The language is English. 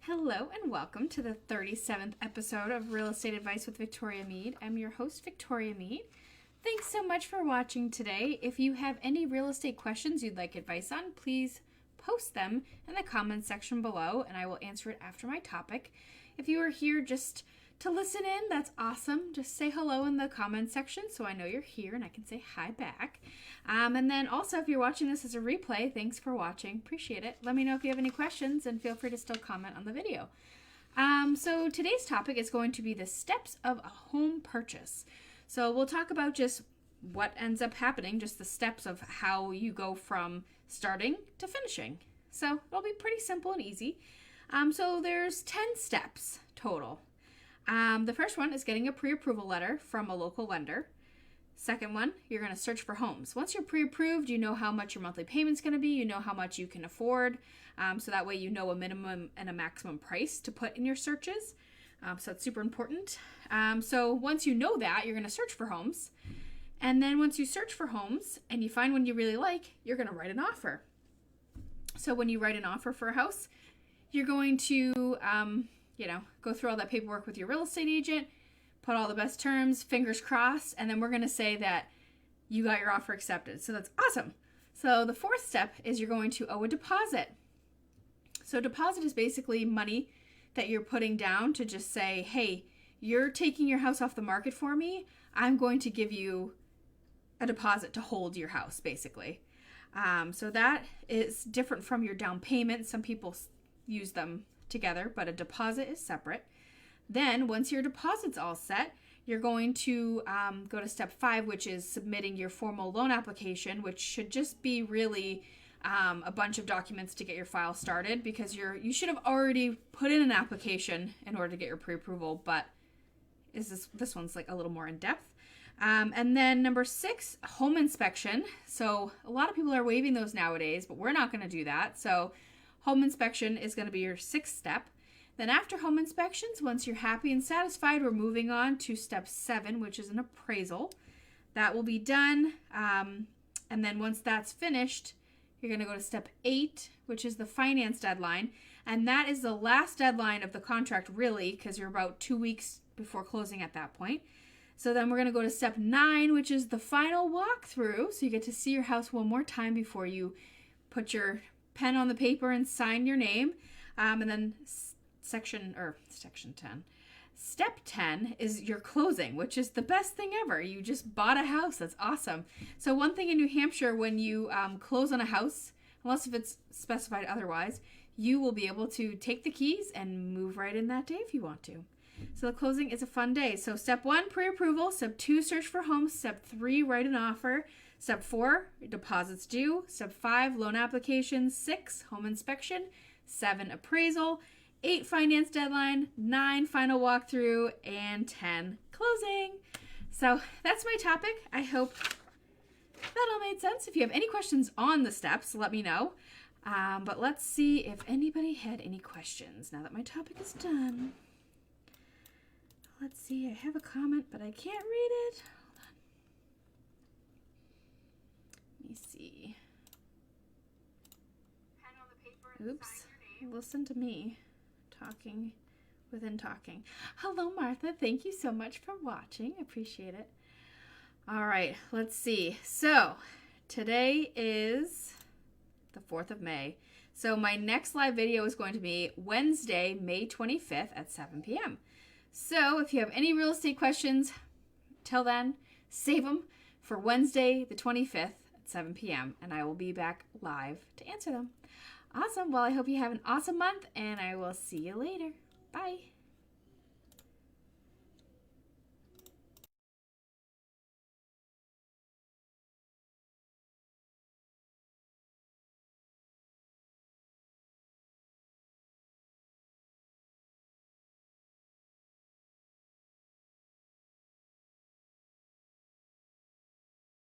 Hello and welcome to the 37th episode of Real Estate Advice with Victoria Mead. I'm your host, Victoria Mead. Thanks so much for watching today. If you have any real estate questions you'd like advice on, please post them in the comments section below and I will answer it after my topic. If you are here just to listen in, that's awesome. Just say hello in the comments section so I know you're here and I can say hi back. And then also, if you're watching this as a replay, thanks for watching. Appreciate it. Let me know if you have any questions and feel free to still comment on the video. So today's topic is going to be the steps of a home purchase. So we'll talk about just what ends up happening, just the steps of how you go from starting to finishing. So it'll be pretty simple and easy. So there's 10 steps total. The first one is getting a pre-approval letter from a local lender. Second one, you're going to search for homes. Once you're pre-approved, you know how much your monthly payment's going to be. You know how much you can afford. So that way you know a minimum and a maximum price to put in your searches. So it's super important. So once you know that, you're going to search for homes. And then once you search for homes and you find one you really like, you're going to write an offer. So when you write an offer for a house, you're going to go through all that paperwork with your real estate agent, put all the best terms, fingers crossed, and then we're going to say that you got your offer accepted. So that's awesome. So the fourth step is you're going to owe a deposit. So deposit is basically money that you're putting down to just say, hey, you're taking your house off the market for me. I'm going to give you a deposit to hold your house, basically. So that is different from your down payment. Some people use them together, but a deposit is separate. Then once your deposit's all set, you're going to go to step 5, which is submitting your formal loan application, which should just be really a bunch of documents to get your file started, because you should have already put in an application in order to get your pre-approval, but this one's like a little more in depth. And then number 6, home inspection. So a lot of people are waiving those nowadays, but we're not going to do that. So home inspection is going to be your 6th step. Then after home inspections, once you're happy and satisfied, we're moving on to step 7, which is an appraisal. That will be done. And then once that's finished, you're going to go to step 8, which is the finance deadline. And that is the last deadline of the contract, really, because you're about 2 weeks before closing at that point. So then we're going to go to step 9, which is the final walkthrough. So you get to see your house one more time before you put your pen on the paper and sign your name. And then section 10. Step 10 is your closing, which is the best thing ever. You just bought a house. That's awesome. So one thing in New Hampshire, when you close on a house, unless if it's specified otherwise, you will be able to take the keys and move right in that day if you want to. So the closing is a fun day. So step 1, pre-approval. Step 2, search for homes. Step 3, write an offer. Step 4, deposits due. Step 5, loan application. 6, home inspection. 7, appraisal. 8, finance deadline. 9, final walkthrough. And 10, closing. So that's my topic. I hope that all made sense. If you have any questions on the steps, let me know. But let's see if anybody had any questions now that my topic is done. Let's see. I have a comment, but I can't read it. Hold on. Let me see. Pen on the paper and Oops. sign your name. Listen to me. Talking within talking. Hello, Martha. Thank you so much for watching. Appreciate it. All right. Let's see. So today is the 4th of May. So my next live video is going to be Wednesday, May 25th at 7 p.m. So if you have any real estate questions, till then, save them for Wednesday, the 25th at 7 p.m. and I will be back live to answer them. Awesome. Well, I hope you have an awesome month and I will see you later. Bye.